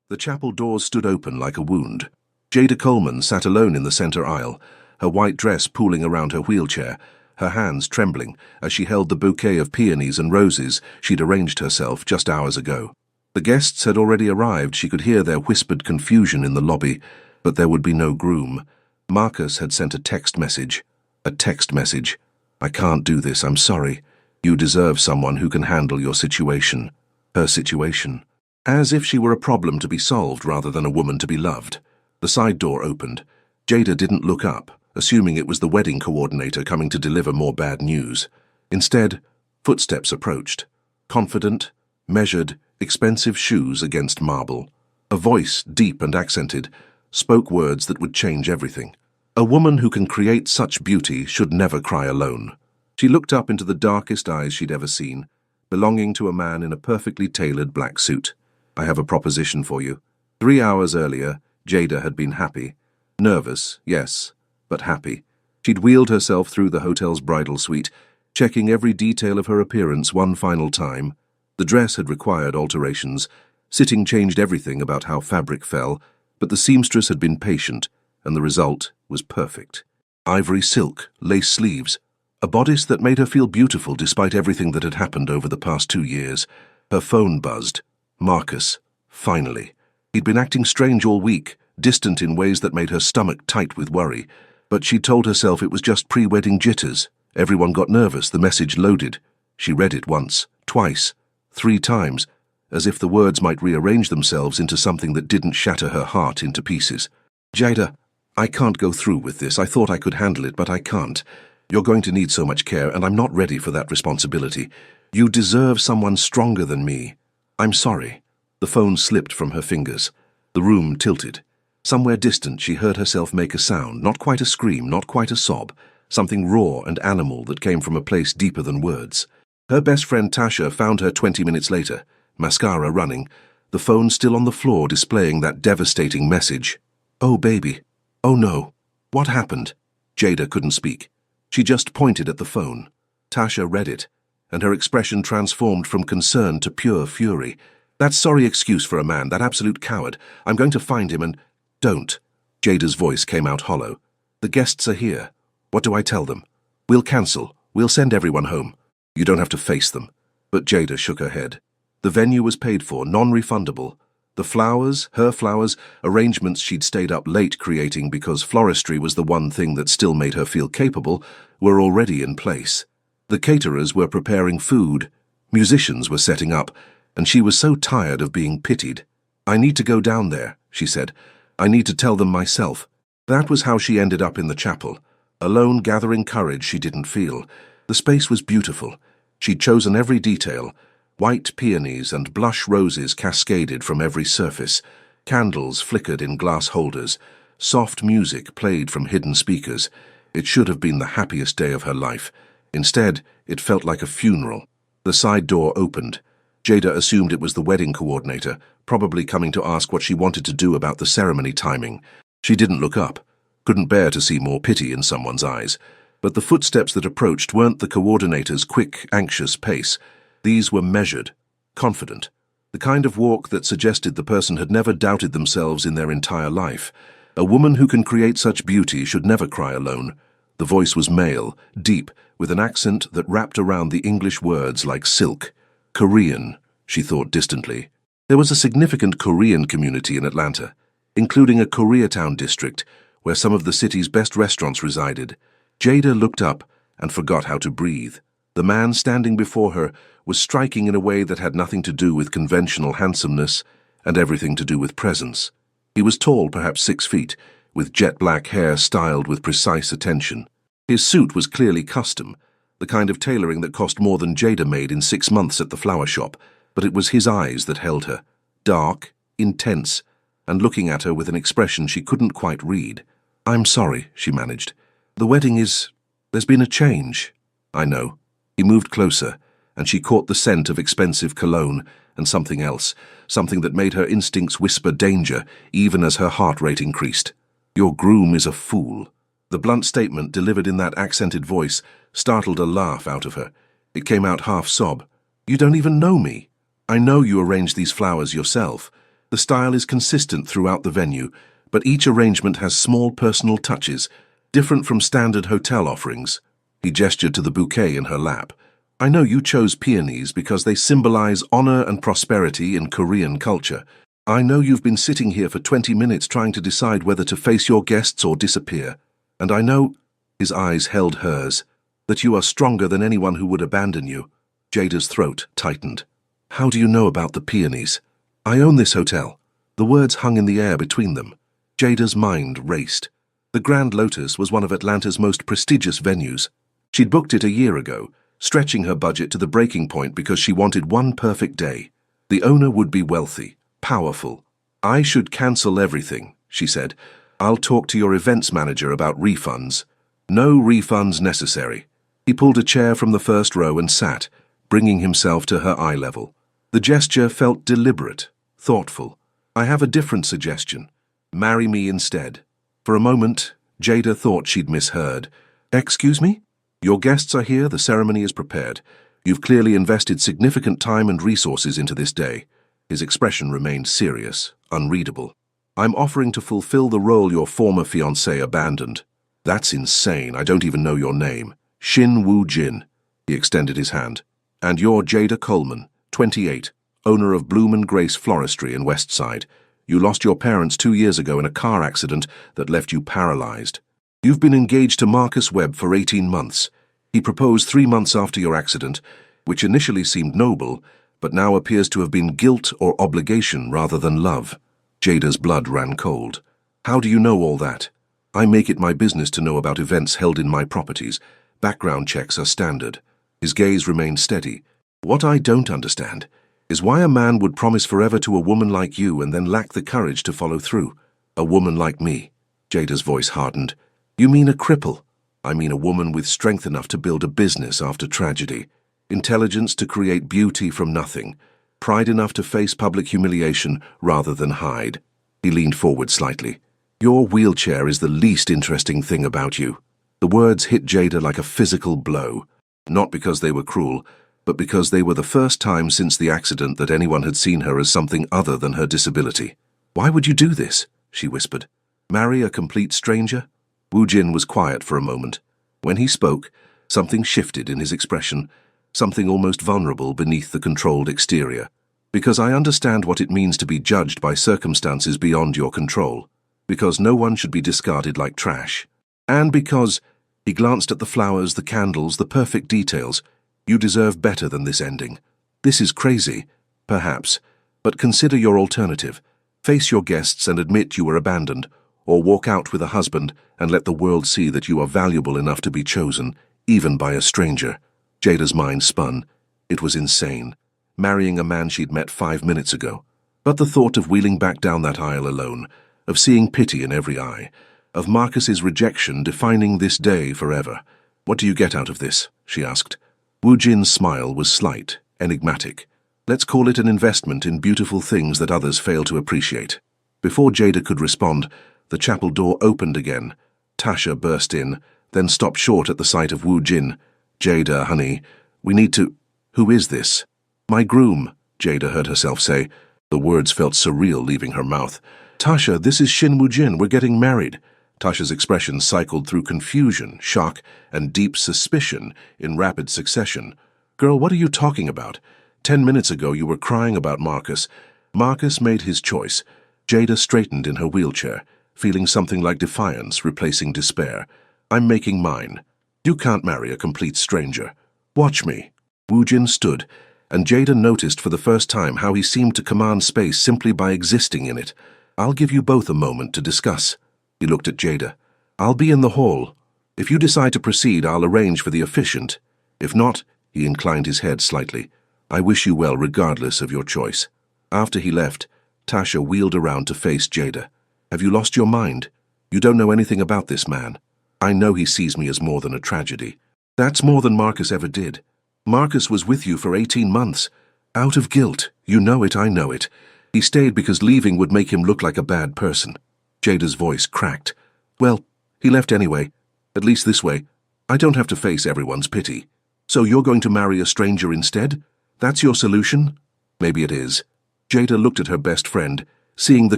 The chapel doors stood open like a wound. Jada Coleman sat alone in the center aisle, her white dress pooling around her wheelchair, her hands trembling as she held the bouquet of peonies and roses she'd arranged herself just hours ago. The guests had already arrived. She could hear their whispered confusion in the lobby, but there would be no groom. Marcus had sent a text message. A text message. "I can't do this, I'm sorry. You deserve someone who can handle your situation." Her situation. As if she were a problem to be solved rather than a woman to be loved. The side door opened. Jada didn't look up, assuming it was the wedding coordinator coming to deliver more bad news. Instead, footsteps approached. Confident, measured, expensive shoes against marble. A voice, deep and accented, spoke words that would change everything. A woman who can create such beauty should never cry alone. She looked up into the darkest eyes she'd ever seen, belonging to a man in a perfectly tailored black suit. "I have a proposition for you." 3 hours earlier, Jada had been happy. Nervous, yes, but happy. She'd wheeled herself through the hotel's bridal suite, checking every detail of her appearance one final time. The dress had required alterations. Sitting changed everything about how fabric fell, but the seamstress had been patient, and the result was perfect. Ivory silk, lace sleeves, a bodice that made her feel beautiful despite everything that had happened over the past 2 years. Her phone buzzed. Marcus, finally. He'd been acting strange all week, distant in ways that made her stomach tight with worry, but she'd told herself it was just pre-wedding jitters. Everyone got nervous, the message loaded. She read it once, twice, 3 times, as if the words might rearrange themselves into something that didn't shatter her heart into pieces. "Jada, I can't go through with this. I thought I could handle it, but I can't. You're going to need so much care, and I'm not ready for that responsibility. You deserve someone stronger than me. I'm sorry." The phone slipped from her fingers. The room tilted. Somewhere distant, she heard herself make a sound, not quite a scream, not quite a sob, something raw and animal that came from a place deeper than words. Her best friend Tasha found her 20 minutes later, mascara running, the phone still on the floor displaying that devastating message. "Oh, baby. Oh, no. What happened?" Jada couldn't speak. She just pointed at the phone. Tasha read it, and her expression transformed from concern to pure fury. "That sorry excuse for a man, that absolute coward. I'm going to find him and—" "Don't." Jada's voice came out hollow. "The guests are here. What do I tell them? We'll cancel. We'll send everyone home. You don't have to face them." But Jada shook her head. The venue was paid for, non-refundable. The flowers, her flowers, arrangements she'd stayed up late creating because floristry was the one thing that still made her feel capable, were already in place. The caterers were preparing food. Musicians were setting up, and she was so tired of being pitied. "I need to go down there," she said. "I need to tell them myself." That was how she ended up in the chapel, alone gathering courage she didn't feel. The space was beautiful. She'd chosen every detail. White peonies and blush roses cascaded from every surface. Candles flickered in glass holders. Soft music played from hidden speakers. It should have been the happiest day of her life. Instead, it felt like a funeral. The side door opened. Jada assumed it was the wedding coordinator, probably coming to ask what she wanted to do about the ceremony timing. She didn't look up, couldn't bear to see more pity in someone's eyes. But the footsteps that approached weren't the coordinator's quick, anxious pace. These were measured, confident, the kind of walk that suggested the person had never doubted themselves in their entire life. A woman who can create such beauty should never cry alone. The voice was male, deep, with an accent that wrapped around the English words like silk. Korean, she thought distantly. There was a significant Korean community in Atlanta, including a Koreatown district where some of the city's best restaurants resided. Jada looked up and forgot how to breathe. The man standing before her was striking in a way that had nothing to do with conventional handsomeness and everything to do with presence. He was tall, perhaps 6 feet, with jet-black hair styled with precise attention. His suit was clearly custom, the kind of tailoring that cost more than Jada made in 6 months at the flower shop, but it was his eyes that held her, dark, intense, and looking at her with an expression she couldn't quite read. "I'm sorry," she managed. "The wedding is... there's been a change." "I know." He moved closer, and she caught the scent of expensive cologne and something else, something that made her instincts whisper danger, even as her heart rate increased. "Your groom is a fool." The blunt statement delivered in that accented voice startled a laugh out of her. It came out half sob. "You don't even know me. I know you arranged these flowers yourself. The style is consistent throughout the venue, but each arrangement has small personal touches, different from standard hotel offerings. He gestured to the bouquet in her lap. I know you chose peonies because they symbolize honor and prosperity in Korean culture. I know you've been sitting here for 20 minutes trying to decide whether to face your guests or disappear. And I know, his eyes held hers, that you are stronger than anyone who would abandon you. Jada's throat tightened. How do you know about the peonies? I own this hotel. The words hung in the air between them. Jada's mind raced. The Grand Lotus was one of Atlanta's most prestigious venues. She'd booked it a year ago, stretching her budget to the breaking point because she wanted one perfect day. The owner would be wealthy, powerful. I should cancel everything, she said. I'll talk to your events manager about refunds. No refunds necessary. He pulled a chair from the first row and sat, bringing himself to her eye level. The gesture felt deliberate, thoughtful. I have a different suggestion. Marry me instead. For a moment, Jada thought she'd misheard. Excuse me? Your guests are here, the ceremony is prepared. You've clearly invested significant time and resources into this day. His expression remained serious, unreadable. I'm offering to fulfill the role your former fiancé abandoned. That's insane, I don't even know your name. Shin Woo-jin. He extended his hand. And you're Jada Coleman, 28, owner of Bloom and Grace Floristry in Westside. You lost your parents 2 years ago in a car accident that left you paralyzed. You've been engaged to Marcus Webb for 18 months. He proposed 3 months after your accident, which initially seemed noble, but now appears to have been guilt or obligation rather than love. Jada's blood ran cold. How do you know all that? I make it my business to know about events held in my properties. Background checks are standard. His gaze remained steady. What I don't understand is why a man would promise forever to a woman like you and then lack the courage to follow through. A woman like me. Jada's voice hardened. You mean a cripple? I mean a woman with strength enough to build a business after tragedy, intelligence to create beauty from nothing, pride enough to face public humiliation rather than hide. He leaned forward slightly. Your wheelchair is the least interesting thing about you. The words hit Jada like a physical blow, not because they were cruel, but because they were the first time since the accident that anyone had seen her as something other than her disability. Why would you do this? She whispered. Marry a complete stranger? Woo-jin was quiet for a moment. When he spoke, something shifted in his expression, something almost vulnerable beneath the controlled exterior. Because I understand what it means to be judged by circumstances beyond your control. Because no one should be discarded like trash. And because, he glanced at the flowers, the candles, the perfect details, you deserve better than this ending. This is crazy, perhaps, but consider your alternative. Face your guests and admit you were abandoned, or walk out with a husband and let the world see that you are valuable enough to be chosen, even by a stranger. Jada's mind spun. It was insane, marrying a man she'd met 5 minutes ago. But the thought of wheeling back down that aisle alone, of seeing pity in every eye, of Marcus's rejection defining this day forever. What do you get out of this? She asked. Woo-jin's smile was slight, enigmatic. Let's call it an investment in beautiful things that others fail to appreciate. Before Jada could respond, the chapel door opened again. Tasha burst in, then stopped short at the sight of Woo-jin. Jada, honey, we need to... Who is this? My groom, Jada heard herself say. The words felt surreal leaving her mouth. Tasha, this is Shin Woo-jin. We're getting married. Tasha's expression cycled through confusion, shock, and deep suspicion in rapid succession. Girl, what are you talking about? 10 minutes ago you were crying about Marcus. Marcus made his choice. Jada straightened in her wheelchair, feeling something like defiance replacing despair. I'm making mine. You can't marry a complete stranger. Watch me. Woo-jin stood, and Jada noticed for the first time how he seemed to command space simply by existing in it. I'll give you both a moment to discuss. He looked at Jada. I'll be in the hall. If you decide to proceed, I'll arrange for the officiant. If not, he inclined his head slightly. I wish you well regardless of your choice. After he left, Tasha wheeled around to face Jada. Have you lost your mind? You don't know anything about this man. I know he sees me as more than a tragedy. That's more than Marcus ever did. Marcus was with you for 18 months. Out of guilt. You know it, I know it. He stayed because leaving would make him look like a bad person. Jada's voice cracked. Well, he left anyway. At least this way. I don't have to face everyone's pity. So you're going to marry a stranger instead? That's your solution? Maybe it is. Jada looked at her best friend. seeing the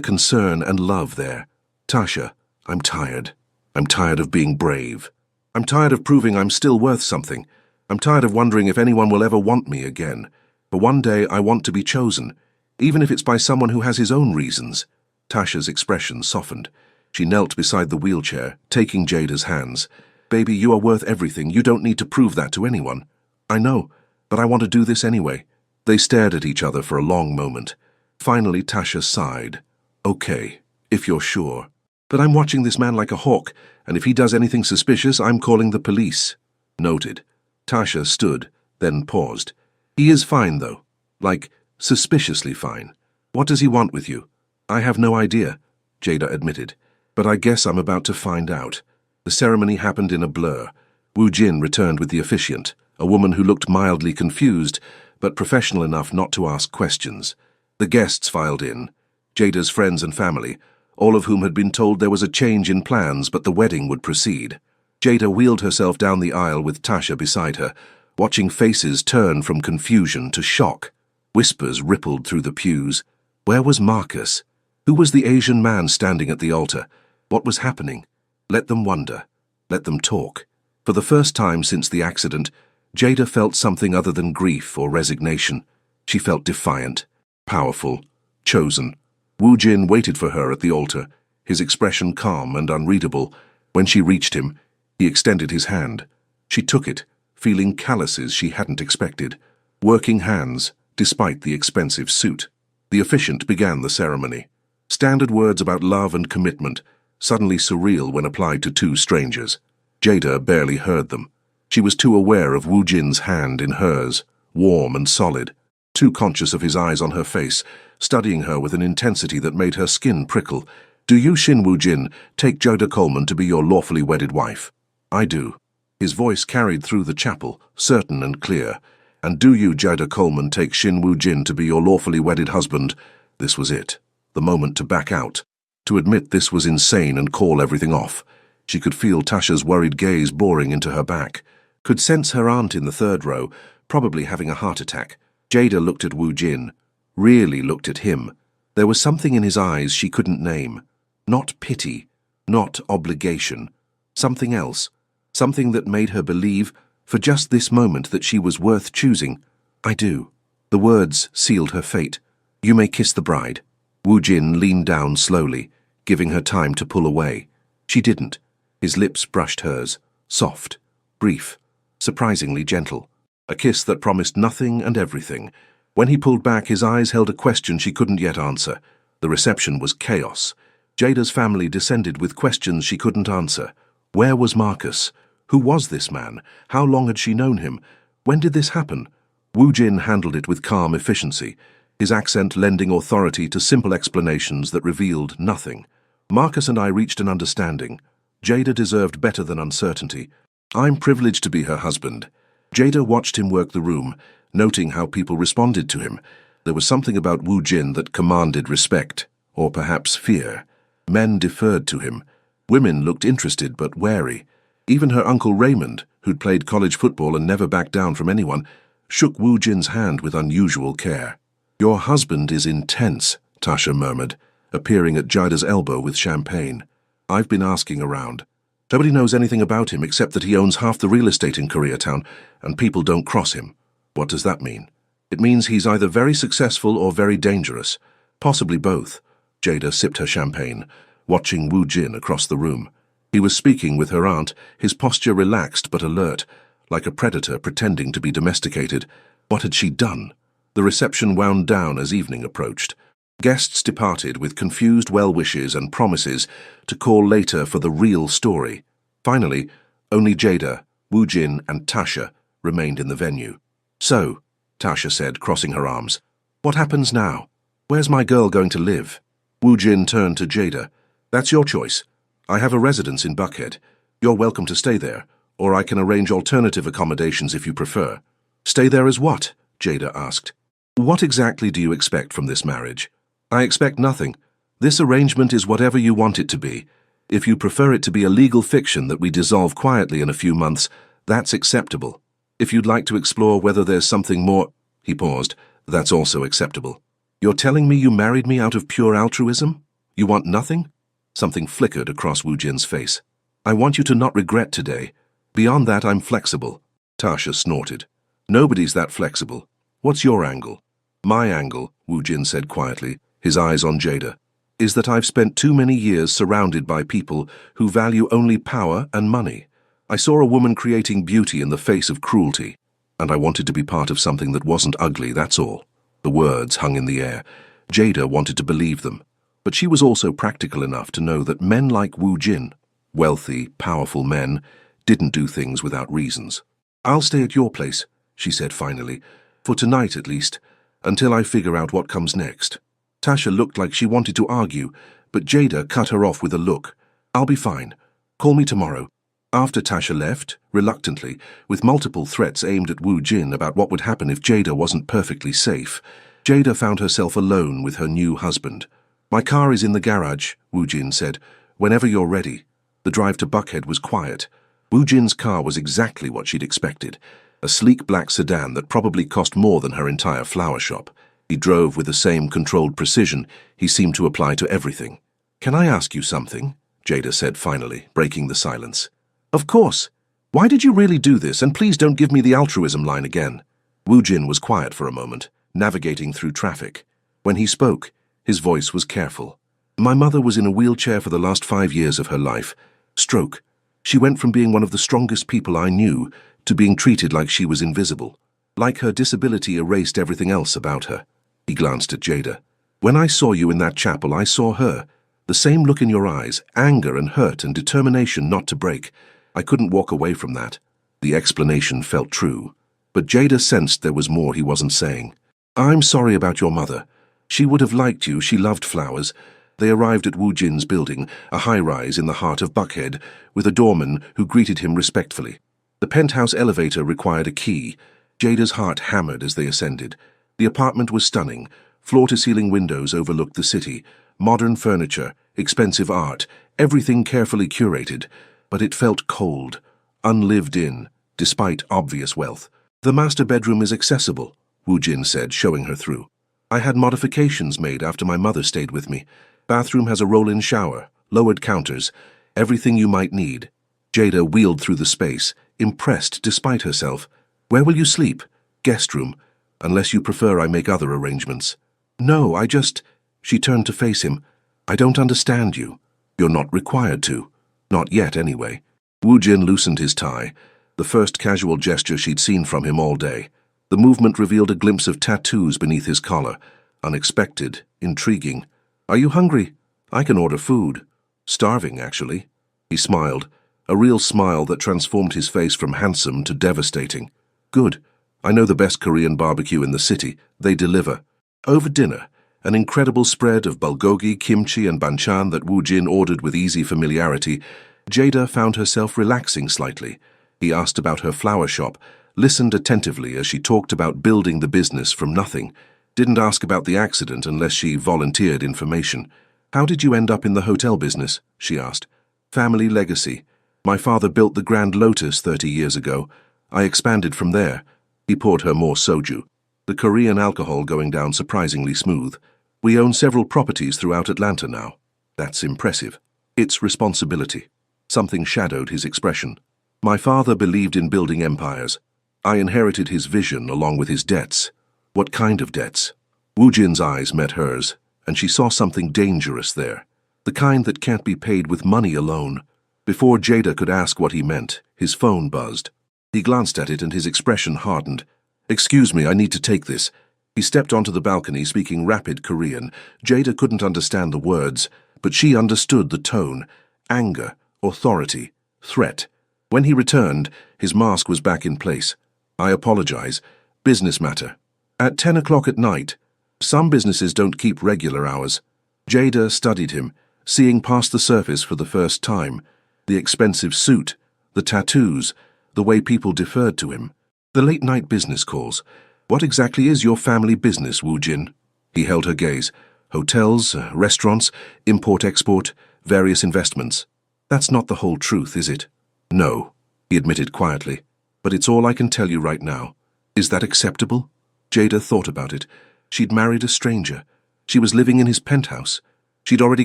concern and love there. Tasha, I'm tired. I'm tired of being brave. I'm tired of proving I'm still worth something. I'm tired of wondering if anyone will ever want me again. For one day I want to be chosen, even if it's by someone who has his own reasons. Tasha's expression softened. She knelt beside the wheelchair, taking Jada's hands. Baby, you are worth everything. You don't need to prove that to anyone. I know, but I want to do this anyway. They stared at each other for a long moment. Finally, Tasha sighed. Okay, if you're sure. But I'm watching this man like a hawk, and if he does anything suspicious, I'm calling the police. Noted. Tasha stood, then paused. He is fine, though. Like, suspiciously fine. What does he want with you? I have no idea, Jada admitted. But I guess I'm about to find out. The ceremony happened in a blur. Wu Jin returned with the officiant, a woman who looked mildly confused, but professional enough not to ask questions. The guests filed in, Jada's friends and family, all of whom had been told there was a change in plans but the wedding would proceed. Jada wheeled herself down the aisle with Tasha beside her, watching faces turn from confusion to shock. Whispers rippled through the pews. Where was Marcus? Who was the Asian man standing at the altar? What was happening? Let them wonder. Let them talk. For the first time since the accident, Jada felt something other than grief or resignation. She felt defiant, powerful, chosen. Wu Jin waited for her at the altar, his expression calm and unreadable. When she reached him, he extended his hand. She took it, feeling calluses she hadn't expected. Working hands, despite the expensive suit. The officiant began the ceremony. Standard words about love and commitment, suddenly surreal when applied to two strangers. Jada barely heard them. She was too aware of Wu Jin's hand in hers, warm and solid, too conscious of his eyes on her face, studying her with an intensity that made her skin prickle. Do you, Shin Wu Jin, take Jada Coleman to be your lawfully wedded wife? I do. His voice carried through the chapel, certain and clear. And do you, Jada Coleman, take Shin Wu Jin to be your lawfully wedded husband? This was it. The moment to back out. To admit this was insane and call everything off. She could feel Tasha's worried gaze boring into her back. Could sense her aunt in the third row, probably having a heart attack. Jada looked at Wu Jin. Really looked at him. There was something in his eyes she couldn't name. Not pity. Not obligation. Something else. Something that made her believe, for just this moment, that she was worth choosing. I do. The words sealed her fate. You may kiss the bride. Wu Jin leaned down slowly, giving her time to pull away. She didn't. His lips brushed hers, soft, brief, surprisingly gentle. A kiss that promised nothing and everything. When he pulled back, his eyes held a question she couldn't yet answer. The reception was chaos. Jada's family descended with questions she couldn't answer. Where was Marcus? Who was this man? How long had she known him? When did this happen? Wu Jin handled it with calm efficiency, his accent lending authority to simple explanations that revealed nothing. Marcus and I reached an understanding. Jada deserved better than uncertainty. I'm privileged to be her husband. Jada watched him work the room, noting how people responded to him. There was something about Wu Jin that commanded respect, or perhaps fear. Men deferred to him. Women looked interested but wary. Even her uncle Raymond, who'd played college football and never backed down from anyone, shook Wu Jin's hand with unusual care. Your husband is intense, Tasha murmured, appearing at Jada's elbow with champagne. I've been asking around. Nobody knows anything about him except that he owns half the real estate in Koreatown, and people don't cross him. What does that mean? It means he's either very successful or very dangerous. Possibly both. Jada sipped her champagne, watching Wu Jin across the room. He was speaking with her aunt, his posture relaxed but alert, like a predator pretending to be domesticated. What had she done? The reception wound down as evening approached. Guests departed with confused well-wishes and promises to call later for the real story. Finally, only Jada, Wu Jin, and Tasha remained in the venue. So, Tasha said, crossing her arms, what happens now? Where's my girl going to live? Wu Jin turned to Jada. That's your choice. I have a residence in Buckhead. You're welcome to stay there, or I can arrange alternative accommodations if you prefer. Stay there as what? Jada asked. What exactly do you expect from this marriage? I expect nothing. This arrangement is whatever you want it to be. If you prefer it to be a legal fiction that we dissolve quietly in a few months, that's acceptable. If you'd like to explore whether there's something more, he paused, that's also acceptable. You're telling me you married me out of pure altruism? You want nothing? Something flickered across Wu Jin's face. I want you to not regret today. Beyond that, I'm flexible. Tasha snorted. Nobody's that flexible. What's your angle? My angle, Wu Jin said quietly, his eyes on Jada, is that I've spent too many years surrounded by people who value only power and money. I saw a woman creating beauty in the face of cruelty, and I wanted to be part of something that wasn't ugly, that's all. The words hung in the air. Jada wanted to believe them, but she was also practical enough to know that men like Wu Jin, wealthy, powerful men, didn't do things without reasons. I'll stay at your place, she said finally, for tonight at least, until I figure out what comes next. Tasha looked like she wanted to argue, but Jada cut her off with a look. I'll be fine. Call me tomorrow. After Tasha left, reluctantly, with multiple threats aimed at Wu Jin about what would happen if Jada wasn't perfectly safe, Jada found herself alone with her new husband. My car is in the garage, Wu Jin said. Whenever you're ready. The drive to Buckhead was quiet. Wu Jin's car was exactly what she'd expected. A sleek black sedan that probably cost more than her entire flower shop. He drove with the same controlled precision he seemed to apply to everything. Can I ask you something? Jada said finally, breaking the silence. Of course. Why did you really do this? And please don't give me the altruism line again. Wu Jin was quiet for a moment, navigating through traffic. When he spoke, his voice was careful. My mother was in a wheelchair for the last 5 years of her life. Stroke. She went from being one of the strongest people I knew to being treated like she was invisible. Like her disability erased everything else about her. He glanced at Jada. When I saw you in that chapel, I saw her. The same look in your eyes, anger and hurt and determination not to break. I couldn't walk away from that. The explanation felt true, but Jada sensed there was more he wasn't saying. I'm sorry about your mother. She would have liked you, she loved flowers. They arrived at Wu Jin's building, a high-rise in the heart of Buckhead, with a doorman who greeted him respectfully. The penthouse elevator required a key. Jada's heart hammered as they ascended. The apartment was stunning. Floor-to-ceiling windows overlooked the city. Modern furniture, expensive art, everything carefully curated. But it felt cold, unlived in, despite obvious wealth. The master bedroom is accessible, Wu Jin said, showing her through. I had modifications made after my mother stayed with me. Bathroom has a roll-in shower, lowered counters, everything you might need. Jada wheeled through the space, impressed despite herself. Where will you sleep? Guest room. Unless you prefer I make other arrangements. No, I just... She turned to face him. I don't understand you. You're not required to. Not yet, anyway. Wu Jin loosened his tie, the first casual gesture she'd seen from him all day. The movement revealed a glimpse of tattoos beneath his collar. Unexpected, intriguing. Are you hungry? I can order food. Starving, actually. He smiled, a real smile that transformed his face from handsome to devastating. Good. I know the best Korean barbecue in the city. They deliver. Over dinner, an incredible spread of bulgogi, kimchi, and banchan that Wu Jin ordered with easy familiarity, Jada found herself relaxing slightly. He asked about her flower shop, listened attentively as she talked about building the business from nothing, didn't ask about the accident unless she volunteered information. How did you end up in the hotel business? She asked. Family legacy. My father built the Grand Lotus 30 years ago. I expanded from there. He poured her more soju. The Korean alcohol going down surprisingly smooth. We own several properties throughout Atlanta now. That's impressive. It's responsibility. Something shadowed his expression. My father believed in building empires. I inherited his vision along with his debts. What kind of debts? Wu Jin's eyes met hers, and she saw something dangerous there. The kind that can't be paid with money alone. Before Jada could ask what he meant, his phone buzzed. He glanced at it and his expression hardened. Excuse me, I need to take this. He stepped onto the balcony speaking rapid Korean. Jada couldn't understand the words, but she understood the tone. Anger, authority, threat. When he returned, his mask was back in place. I apologize. Business matter. At 10 o'clock at night. Some businesses don't keep regular hours. Jada studied him, seeing past the surface for the first time. The expensive suit, the tattoos, the way people deferred to him. The late-night business calls. What exactly is your family business, Wu Jin? He held her gaze. Hotels, restaurants, import-export, various investments. That's not the whole truth, is it? No, he admitted quietly. But it's all I can tell you right now. Is that acceptable? Jada thought about it. She'd married a stranger. She was living in his penthouse. She'd already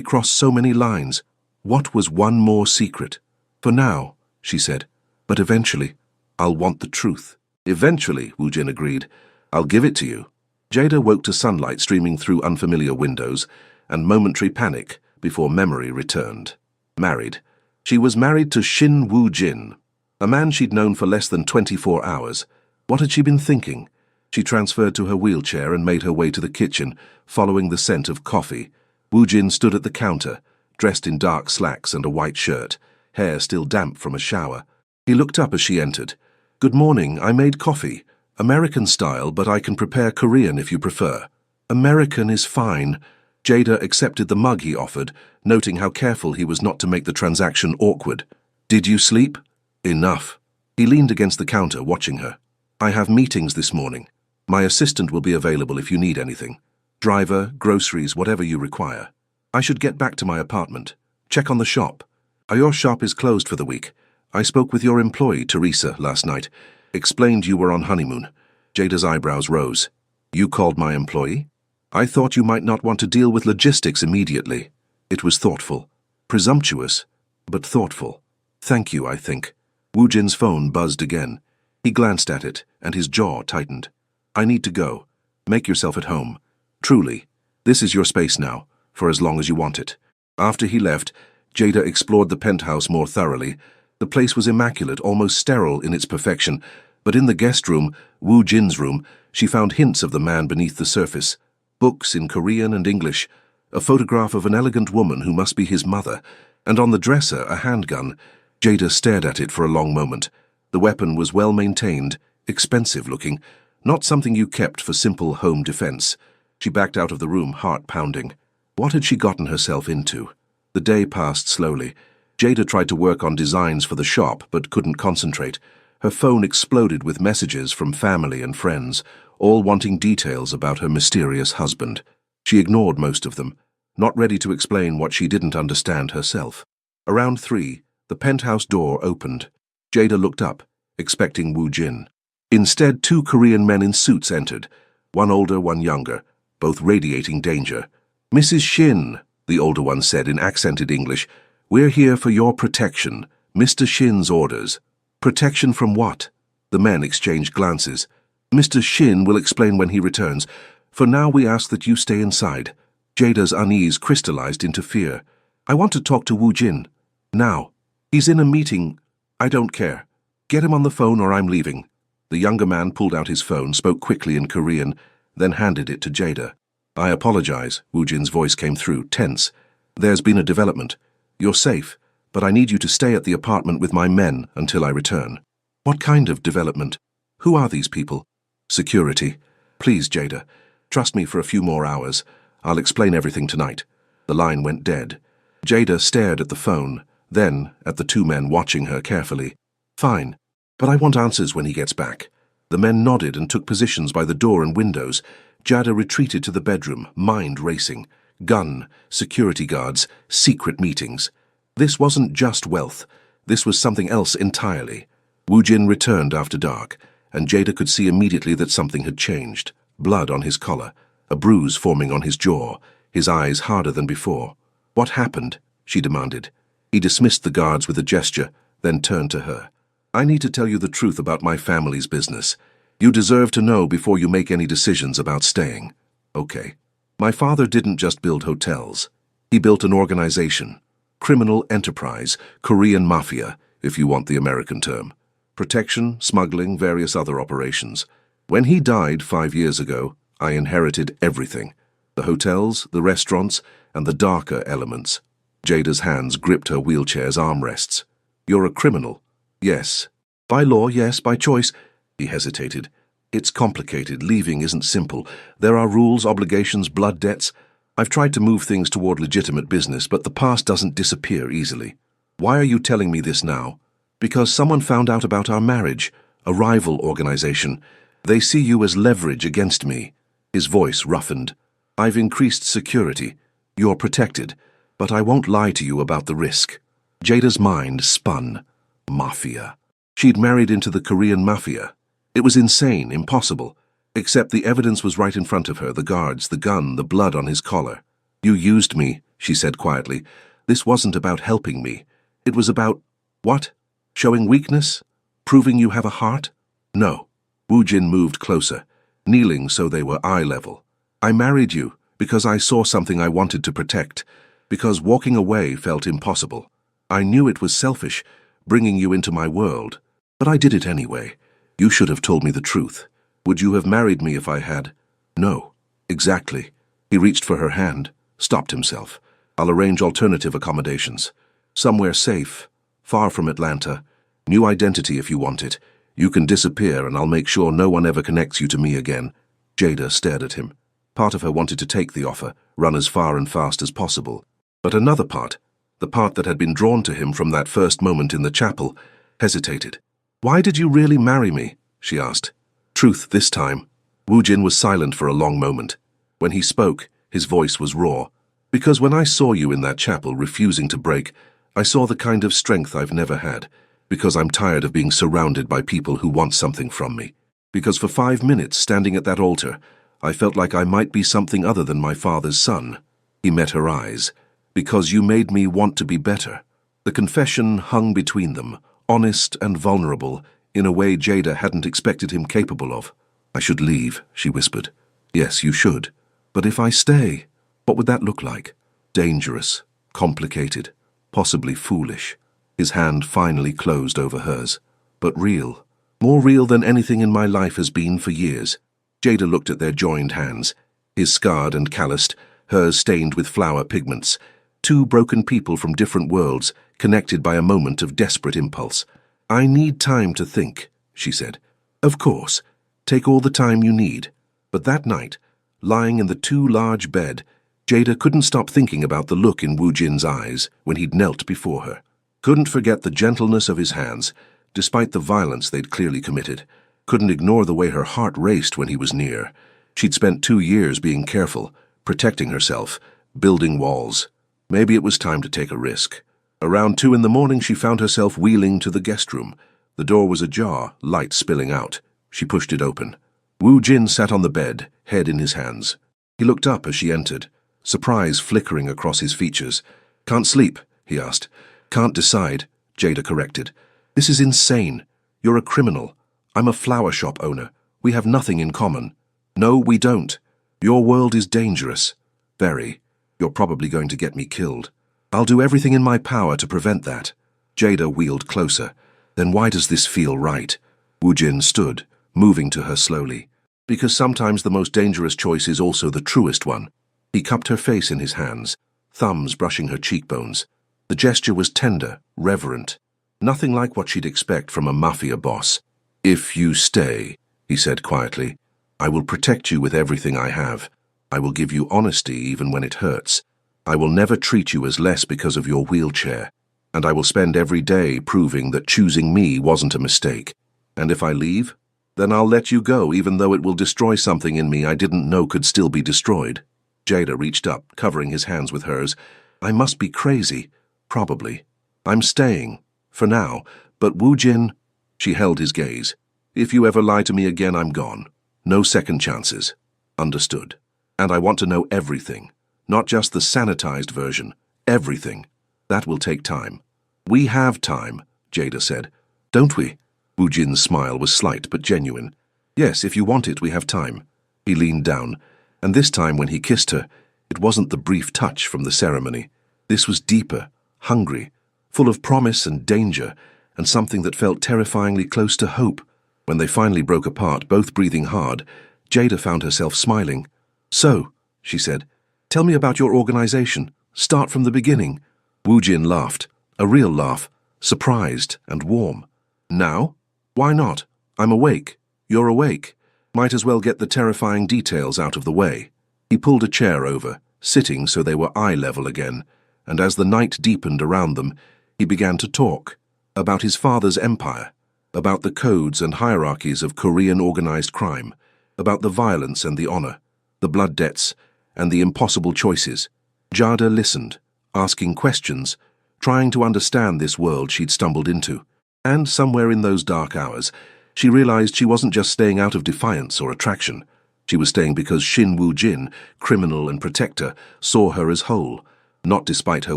crossed so many lines. What was one more secret? For now, she said, but eventually, I'll want the truth. Eventually, Wu Jin agreed. I'll give it to you. Jada woke to sunlight streaming through unfamiliar windows and momentary panic before memory returned. Married. She was married to Shin Wu Jin, a man she'd known for less than 24 hours. What had she been thinking? She transferred to her wheelchair and made her way to the kitchen, following the scent of coffee. Wu Jin stood at the counter, dressed in dark slacks and a white shirt, hair still damp from a shower. He looked up as she entered. "Good morning, I made coffee. American style, but I can prepare Korean if you prefer." "American is fine." Jada accepted the mug he offered, noting how careful he was not to make the transaction awkward. "Did you sleep?" "Enough." He leaned against the counter, watching her. "I have meetings this morning. My assistant will be available if you need anything. Driver, groceries, whatever you require. I should get back to my apartment. Check on the shop. Your shop is closed for the week. I spoke with your employee, Teresa, last night. Explained you were on honeymoon." Jada's eyebrows rose. "You called my employee?" "I thought you might not want to deal with logistics immediately." It was thoughtful. Presumptuous, but thoughtful. "Thank you, I think." Wu Jin's phone buzzed again. He glanced at it, and his jaw tightened. "I need to go. Make yourself at home. Truly. This is your space now, for as long as you want it." After he left, Jada explored the penthouse more thoroughly. The place was immaculate, almost sterile in its perfection, but in the guest room, Wu Jin's room, she found hints of the man beneath the surface. Books in Korean and English, a photograph of an elegant woman who must be his mother, and on the dresser a handgun. Jada stared at it for a long moment. The weapon was well maintained, expensive looking, not something you kept for simple home defense. She backed out of the room, heart pounding. What had she gotten herself into? The day passed slowly. Jada tried to work on designs for the shop, but couldn't concentrate. Her phone exploded with messages from family and friends, all wanting details about her mysterious husband. She ignored most of them, not ready to explain what she didn't understand herself. Around 3, the penthouse door opened. Jada looked up, expecting Wu Jin. Instead, 2 Korean men in suits entered, one older, one younger, both radiating danger. "Mrs. Shin," the older one said in accented English, "we're here for your protection. Mr. Shin's orders." "Protection from what?" The men exchanged glances. "Mr. Shin will explain when he returns. For now we ask that you stay inside." Jada's unease crystallized into fear. "I want to talk to Wu Jin. Now. He's in a meeting. I don't care. Get him on the phone or I'm leaving." The younger man pulled out his phone, spoke quickly in Korean, then handed it to Jada. "I apologize," Wu Jin's voice came through, tense. "There's been a development. You're safe, but I need you to stay at the apartment with my men until I return." "What kind of development? Who are these people?" "Security. Please, Jada, trust me for a few more hours. I'll explain everything tonight." The line went dead. Jada stared at the phone, then at the 2 men watching her carefully. "Fine, but I want answers when he gets back." The men nodded and took positions by the door and windows. Jada retreated to the bedroom, mind racing. Gun, security guards, secret meetings. This wasn't just wealth. This was something else entirely. Wu Jin returned after dark, and Jada could see immediately that something had changed. Blood on his collar, a bruise forming on his jaw, his eyes harder than before. "What happened?" she demanded. He dismissed the guards with a gesture, then turned to her. "I need to tell you the truth about my family's business. You deserve to know before you make any decisions about staying." "Okay." "My father didn't just build hotels. He built an organization. Criminal enterprise, Korean Mafia, if you want the American term. Protection, smuggling, various other operations. When he died 5 years ago, I inherited everything. The hotels, the restaurants, and the darker elements." Jada's hands gripped her wheelchair's armrests. "You're a criminal." "Yes." "By law, yes. By choice." He hesitated. "It's complicated. Leaving isn't simple. There are rules, obligations, blood debts. I've tried to move things toward legitimate business, but the past doesn't disappear easily." "Why are you telling me this now?" "Because someone found out about our marriage, a rival organization. They see you as leverage against me." His voice roughened. "I've increased security. You're protected, but I won't lie to you about the risk." Jada's mind spun. Mafia. She'd married into the Korean Mafia. It was insane, impossible. Except the evidence was right in front of her, the guards, the gun, the blood on his collar. "You used me," she said quietly. "This wasn't about helping me. It was about, what? Showing weakness? Proving you have a heart?" "No." Wu Jin moved closer, kneeling so they were eye level. "I married you because I saw something I wanted to protect, because walking away felt impossible. I knew it was selfish, bringing you into my world, but I did it anyway. You should have told me the truth. Would you have married me if I had?" "No." "Exactly." He reached for her hand, stopped himself. "I'll arrange alternative accommodations. Somewhere safe, far from Atlanta. New identity if you want it. You can disappear and I'll make sure no one ever connects you to me again." Jada stared at him. Part of her wanted to take the offer, run as far and fast as possible. But another part, the part that had been drawn to him from that first moment in the chapel, hesitated. "Why did you really marry me?" she asked. Truth this time. Wu Jin was silent for a long moment. When he spoke, his voice was raw. "Because when I saw you in that chapel refusing to break, I saw the kind of strength I've never had. Because I'm tired of being surrounded by people who want something from me. Because for 5 minutes standing at that altar, I felt like I might be something other than my father's son." He met her eyes. "Because you made me want to be better." The confession hung between them, honest and vulnerable, in a way Jada hadn't expected him capable of. "I should leave," she whispered. "Yes, you should. But if I stay, what would that look like? Dangerous, complicated, possibly foolish." His hand finally closed over hers. "But real. More real than anything in my life has been for years." Jada looked at their joined hands, his scarred and calloused, hers stained with flower pigments. Two broken people from different worlds, connected by a moment of desperate impulse. "I need time to think," she said. "Of course. Take all the time you need." But that night, lying in the too large bed, Jada couldn't stop thinking about the look in Wu Jin's eyes when he'd knelt before her. Couldn't forget the gentleness of his hands, despite the violence they'd clearly committed. Couldn't ignore the way her heart raced when he was near. She'd spent 2 years being careful, protecting herself, building walls. Maybe it was time to take a risk. Around 2 in the morning she found herself wheeling to the guest room. The door was ajar, light spilling out. She pushed it open. Wu Jin sat on the bed, head in his hands. He looked up as she entered, surprise flickering across his features. "Can't sleep?" he asked. "Can't decide," Jada corrected. "This is insane. You're a criminal. I'm a flower shop owner. We have nothing in common." "No, we don't. Your world is dangerous. Very. You're probably going to get me killed. I'll do everything in my power to prevent that." Jada wheeled closer. "Then why does this feel right?" Wu Jin stood, moving to her slowly. "Because sometimes the most dangerous choice is also the truest one." He cupped her face in his hands, thumbs brushing her cheekbones. The gesture was tender, reverent, nothing like what she'd expect from a Mafia boss. "If you stay," he said quietly, "I will protect you with everything I have. I will give you honesty even when it hurts. I will never treat you as less because of your wheelchair. And I will spend every day proving that choosing me wasn't a mistake. And if I leave, then I'll let you go even though it will destroy something in me I didn't know could still be destroyed." Jada reached up, covering his hands with hers. "I must be crazy. Probably. I'm staying, for now, but Wu Jin..." She held his gaze. "If you ever lie to me again, I'm gone. No second chances." "Understood. And I want to know everything, not just the sanitized version. Everything. That will take time." "We have time," Jada said. "Don't we?" Wu Jin's smile was slight but genuine. "Yes, if you want it, we have time." He leaned down, and this time when he kissed her, it wasn't the brief touch from the ceremony. This was deeper, hungry, full of promise and danger, and something that felt terrifyingly close to hope. When they finally broke apart, both breathing hard, Jada found herself smiling. "So," she said, "tell me about your organization. Start from the beginning." Wu Jin laughed, a real laugh, surprised and warm. "Now? Why not? I'm awake. You're awake. Might as well get the terrifying details out of the way." He pulled a chair over, sitting so they were eye level again, and as the night deepened around them, he began to talk about his father's empire, about the codes and hierarchies of Korean organized crime, about the violence and the honor, the blood debts, and the impossible choices. Jada listened, asking questions, trying to understand this world she'd stumbled into. And somewhere in those dark hours, She realized she wasn't just staying out of defiance or attraction. She was staying because Shin Woo-jin, criminal and protector, saw her as whole, not despite her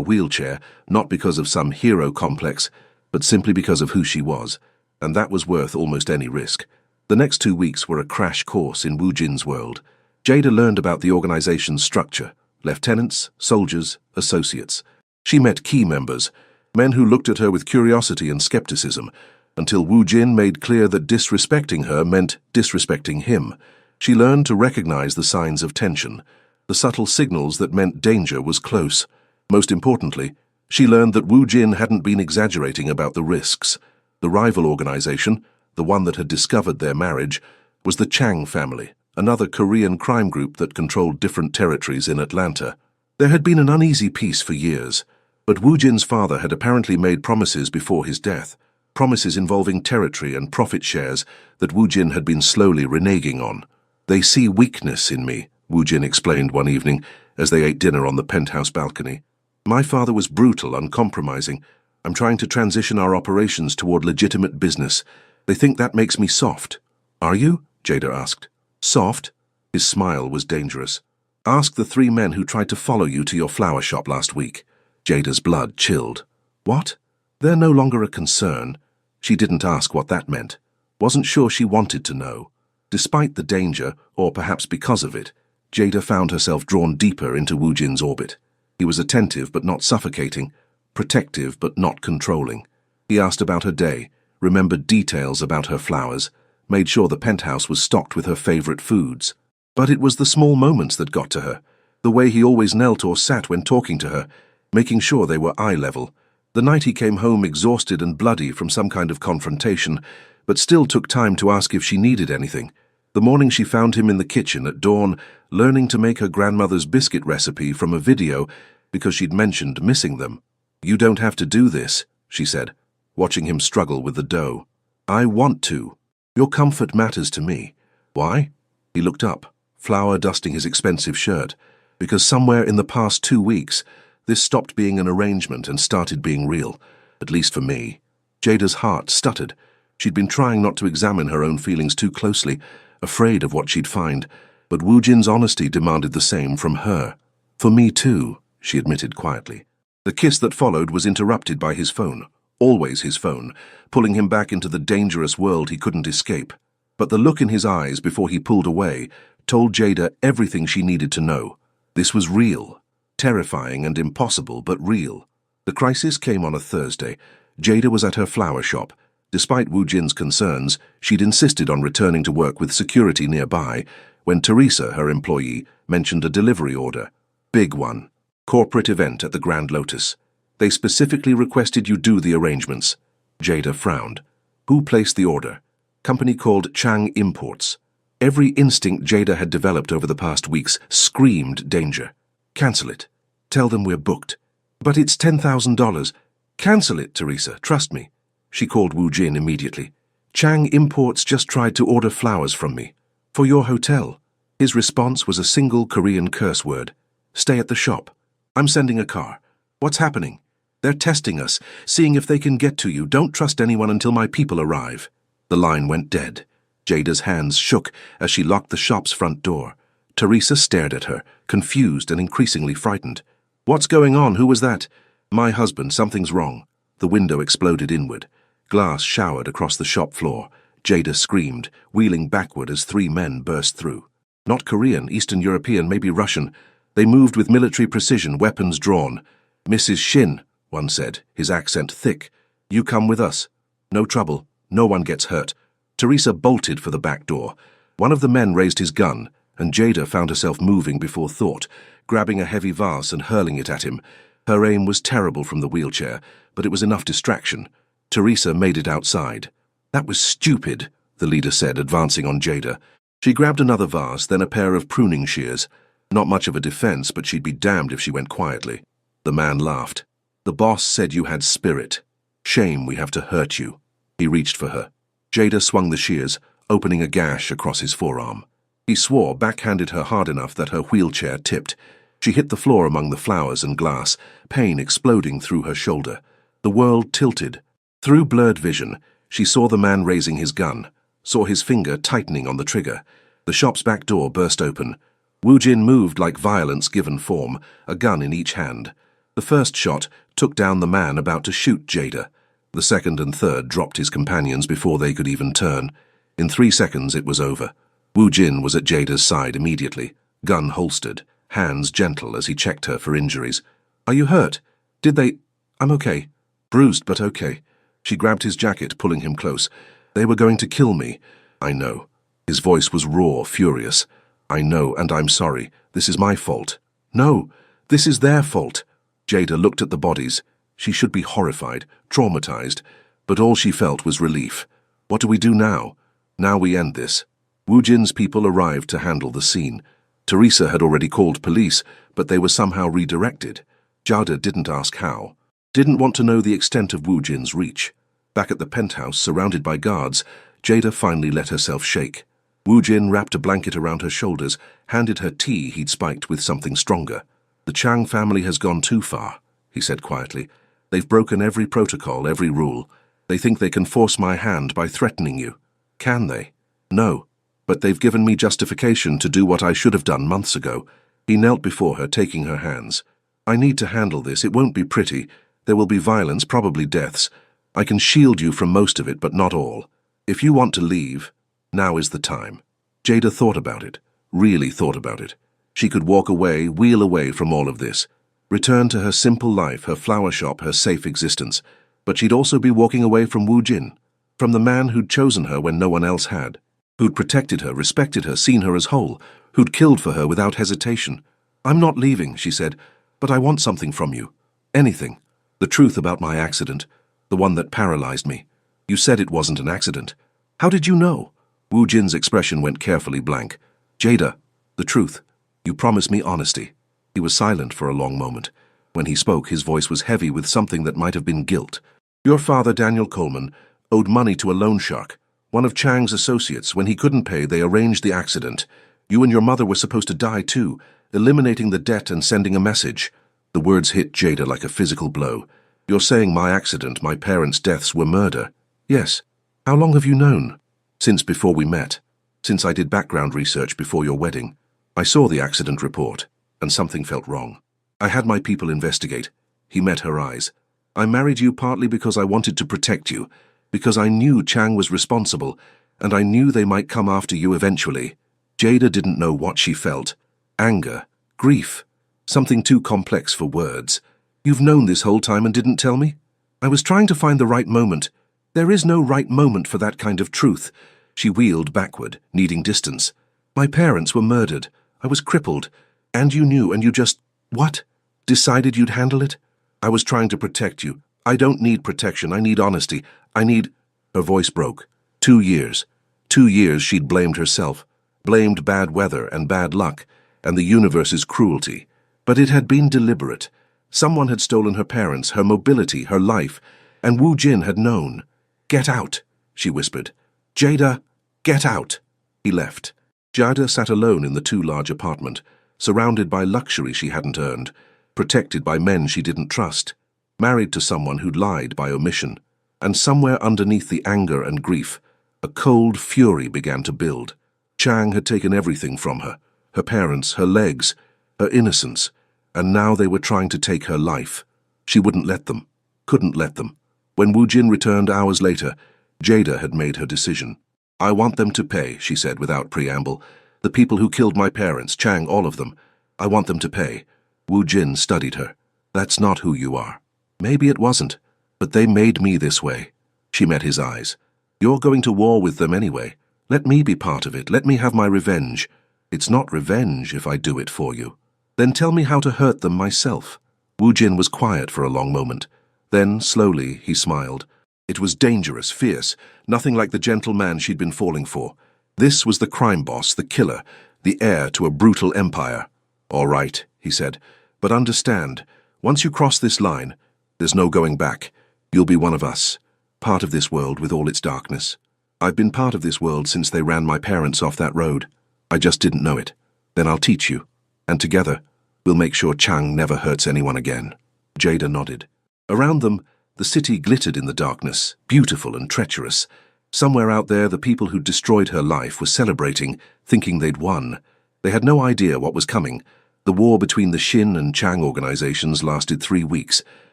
wheelchair, not because of some hero complex, but simply because of who she was, and that was worth almost any risk. The next 2 weeks were a crash course in Woo-jin's world. Jada learned about the organization's structure: lieutenants, soldiers, associates. She met key members, men who looked at her with curiosity and skepticism, until Woo-jin made clear that disrespecting her meant disrespecting him. She learned to recognize the signs of tension, the subtle signals that meant danger was close. Most importantly, she learned that Woo-jin hadn't been exaggerating about the risks. The rival organization, the one that had discovered their marriage, was the Chang family, another Korean crime group that controlled different territories in Atlanta. There had been an uneasy peace for years, but Woo-jin's father had apparently made promises before his death, promises involving territory and profit shares that Woo-jin had been slowly reneging on. "They see weakness in me," Woo-jin explained one evening as they ate dinner on the penthouse balcony. "My father was brutal, uncompromising. I'm trying to transition our operations toward legitimate business. They think that makes me soft." "Are you?" Jada asked. "Soft?" His smile was dangerous. "Ask the 3 men who tried to follow you to your flower shop last week." Jada's blood chilled. "What? They're no longer a concern." She didn't ask what that meant. Wasn't sure she wanted to know. Despite the danger, or perhaps because of it, Jada found herself drawn deeper into Woo-jin's orbit. He was attentive but not suffocating, protective but not controlling. He asked about her day, remembered details about her flowers, made sure the penthouse was stocked with her favorite foods. But it was the small moments that got to her, the way he always knelt or sat when talking to her, making sure they were eye level. The night he came home exhausted and bloody from some kind of confrontation, but still took time to ask if she needed anything. The morning she found him in the kitchen at dawn, learning to make her grandmother's biscuit recipe from a video because she'd mentioned missing them. "You don't have to do this," she said, watching him struggle with the dough. "I want to. Your comfort matters to me." "Why?" He looked up, flour dusting his expensive shirt. "Because somewhere in the past 2 weeks, this stopped being an arrangement and started being real, at least for me." Jada's heart stuttered. She'd been trying not to examine her own feelings too closely, afraid of what she'd find, but Woo-jin's honesty demanded the same from her. "For me too," she admitted quietly. The kiss that followed was interrupted by his phone, always his phone, pulling him back into the dangerous world he couldn't escape. But the look in his eyes before he pulled away told Jada everything she needed to know. This was real. Terrifying and impossible, but real. The crisis came on a Thursday. Jada was at her flower shop. Despite Woo-jin's concerns, she'd insisted on returning to work with security nearby when Teresa, her employee, mentioned a delivery order. Big one. Corporate event at the Grand Lotus. They specifically requested you do the arrangements. Jada frowned. Who placed the order? Company called Chang Imports. Every instinct Jada had developed over the past weeks screamed danger. Cancel it. Tell them we're booked. But it's $10,000. Cancel it, Teresa, trust me. She called Woo-jin immediately. Chang Imports just tried to order flowers from me. For your hotel. His response was a single Korean curse word. Stay at the shop. I'm sending a car. What's happening? They're testing us, seeing if they can get to you. Don't trust anyone until my people arrive. The line went dead. Jada's hands shook as she locked the shop's front door. Teresa stared at her, confused and increasingly frightened. What's going on? Who was that? My husband. Something's wrong. The window exploded inward. Glass showered across the shop floor. Jada screamed, wheeling backward as 3 men burst through. Not Korean, Eastern European, maybe Russian. They moved with military precision, weapons drawn. "Mrs. Shin," one said, his accent thick. "You come with us. No trouble. No one gets hurt." Teresa bolted for the back door. One of the men raised his gun, and Jada found herself moving before thought, grabbing a heavy vase and hurling it at him. Her aim was terrible from the wheelchair, but it was enough distraction. Teresa made it outside. "That was stupid," the leader said, advancing on Jada. She grabbed another vase, then a pair of pruning shears. Not much of a defense, but she'd be damned if she went quietly. The man laughed. "The boss said you had spirit. Shame we have to hurt you." He reached for her. Jada swung the shears, opening a gash across his forearm. He swore, backhanded her hard enough that her wheelchair tipped. She hit the floor among the flowers and glass, pain exploding through her shoulder. The world tilted. Through blurred vision, she saw the man raising his gun. saw his finger tightening on the trigger. The shop's back door burst open. Wu Jin moved like violence given form, a gun in each hand. The first shot took down the man about to shoot Jada. The second and third dropped his companions before they could even turn. In 3 seconds it was over. Wu Jin was at Jada's side immediately, gun holstered, hands gentle as he checked her for injuries. "Are you hurt? Did they—" "I'm okay. Bruised, but okay." She grabbed his jacket, pulling him close. "They were going to kill me." "I know." His voice was raw, furious. "I know, and I'm sorry. This is my fault." "No, this is their fault." Jada looked at the bodies. She should be horrified, traumatized, but all she felt was relief. "What do we do now?" "Now we end this." Wu Jin's people arrived to handle the scene. Teresa had already called police, but they were somehow redirected. Jada didn't ask how. Didn't want to know the extent of Wu Jin's reach. Back at the penthouse, surrounded by guards, Jada finally let herself shake. Wu Jin wrapped a blanket around her shoulders, handed her tea he'd spiked with something stronger. "The Chang family has gone too far," he said quietly. "They've broken every protocol, every rule. They think they can force my hand by threatening you. Can they?" "No. But they've given me justification to do what I should have done months ago." He knelt before her, taking her hands. "I need to handle this. It won't be pretty. There will be violence, probably deaths. I can shield you from most of it, but not all. If you want to leave, now is the time." Jada thought about it, really thought about it. She could walk away, wheel away from all of this. Return to her simple life, her flower shop, her safe existence. But she'd also be walking away from Wu Jin, from the man who'd chosen her when no one else had, who'd protected her, respected her, seen her as whole, who'd killed for her without hesitation. "I'm not leaving," she said, "but I want something from you. Anything. The truth about my accident, the one that paralyzed me. You said it wasn't an accident. How did you know?" Wu Jin's expression went carefully blank. "Jada, the truth. You promised me honesty." He was silent for a long moment. When he spoke, his voice was heavy with something that might have been guilt. "Your father, Daniel Coleman, owed money to a loan shark, one of Chang's associates. When he couldn't pay, they arranged the accident. You and your mother were supposed to die too, eliminating the debt and sending a message." The words hit Jada like a physical blow. "You're saying my accident, my parents' deaths were murder?" "Yes." "How long have you known?" "Since before we met. Since I did background research before your wedding. I saw the accident report, and something felt wrong. I had my people investigate." He met her eyes. "I married you partly because I wanted to protect you, because I knew Chang was responsible, and I knew they might come after you eventually." Jada didn't know what she felt. Anger, grief, something too complex for words. "You've known this whole time and didn't tell me?" "I was trying to find the right moment." "There is no right moment for that kind of truth." She wheeled backward, needing distance. "My parents were murdered. I was crippled. And you knew, and you just— What? Decided you'd handle it? I was trying to protect you. I don't need protection. I need honesty. I need—" Her voice broke. 2 years. 2 years she'd blamed herself. Blamed bad weather and bad luck, and the universe's cruelty. But it had been deliberate. Someone had stolen her parents, her mobility, her life, and Wu Jin had known. "Get out," she whispered. "Jada, get out." He left. Jada sat alone in the too large apartment, surrounded by luxury she hadn't earned, protected by men she didn't trust, married to someone who'd lied by omission. And somewhere underneath the anger and grief, a cold fury began to build. Chang had taken everything from her, her parents, her legs, her innocence, and now they were trying to take her life. She wouldn't let them, couldn't let them. When Wu Jin returned hours later, Jada had made her decision. "I want them to pay," she said without preamble. "The people who killed my parents, Chang, all of them. I want them to pay." Wu Jin studied her. "That's not who you are." "Maybe it wasn't, but they made me this way." She met his eyes. "You're going to war with them anyway. Let me be part of it. Let me have my revenge." "It's not revenge if I do it for you." "Then tell me how to hurt them myself." Wu Jin was quiet for a long moment. Then, slowly, he smiled. It was dangerous, fierce, nothing like the gentle man she'd been falling for. This was the crime boss, the killer, the heir to a brutal empire. "All right," he said, "but understand, once you cross this line, there's no going back. You'll be one of us, part of this world with all its darkness. I've been part of this world since they ran my parents off that road. I just didn't know it. Then I'll teach you, and together, we'll make sure Chang never hurts anyone again." Jada nodded. Around them, the city glittered in the darkness, beautiful and treacherous. Somewhere out there, the people who'd destroyed her life were celebrating, thinking they'd won. They had no idea what was coming. The war between the Shin and Chang organizations lasted 3 weeks.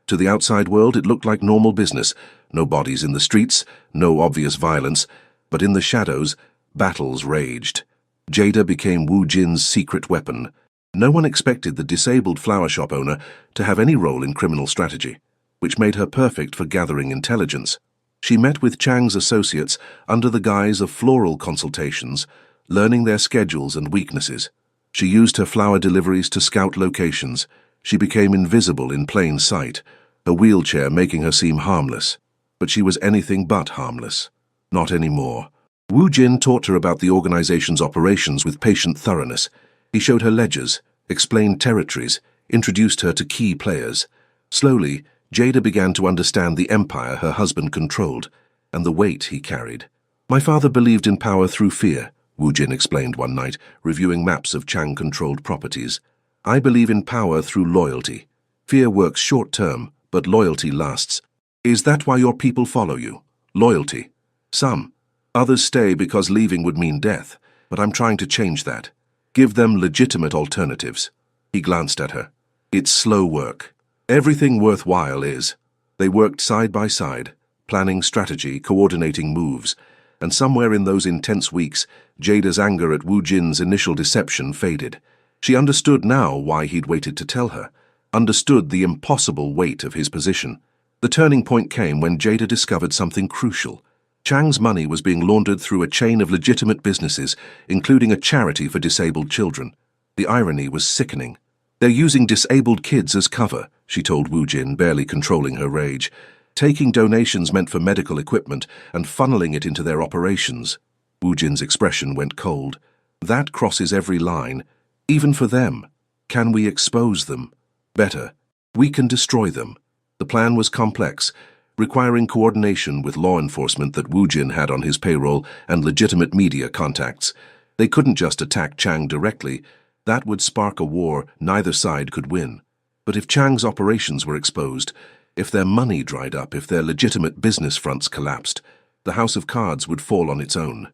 To the outside world, it looked like normal business. No bodies in the streets, no obvious violence. But in the shadows, battles raged. Jada became Wu Jin's secret weapon. No one expected the disabled flower shop owner to have any role in criminal strategy, which made her perfect for gathering intelligence. She met with Chang's associates under the guise of floral consultations, learning their schedules and weaknesses. She used her flower deliveries to scout locations. She became invisible in plain sight, her wheelchair making her seem harmless. But she was anything but harmless. Not anymore. Wu Jin taught her about the organization's operations with patient thoroughness. He showed her ledgers, explained territories, introduced her to key players. Slowly, Jada began to understand the empire her husband controlled, and the weight he carried. "My father believed in power through fear," Wu Jin explained one night, reviewing maps of Chang-controlled properties. "I believe in power through loyalty. Fear works short-term, but loyalty lasts. Is that why your people follow you? Loyalty? Some. Others stay because leaving would mean death, but I'm trying to change that. Give them legitimate alternatives." He glanced at her. "It's slow work. Everything worthwhile is." They worked side by side, planning strategy, coordinating moves, and somewhere in those intense weeks, Jada's anger at Wu Jin's initial deception faded. She understood now why he'd waited to tell her, understood the impossible weight of his position. The turning point came when Jada discovered something crucial. Chang's money was being laundered through a chain of legitimate businesses, including a charity for disabled children. The irony was sickening. "They're using disabled kids as cover," she told Wu Jin, barely controlling her rage. "Taking donations meant for medical equipment and funneling it into their operations." Wu Jin's expression went cold. "That crosses every line, even for them. Can we expose them? Better, we can destroy them." The plan was complex, requiring coordination with law enforcement that Wu Jin had on his payroll and legitimate media contacts. They couldn't just attack Chang directly. That would spark a war neither side could win. But if Chang's operations were exposed, if their money dried up, if their legitimate business fronts collapsed, the House of Cards would fall on its own.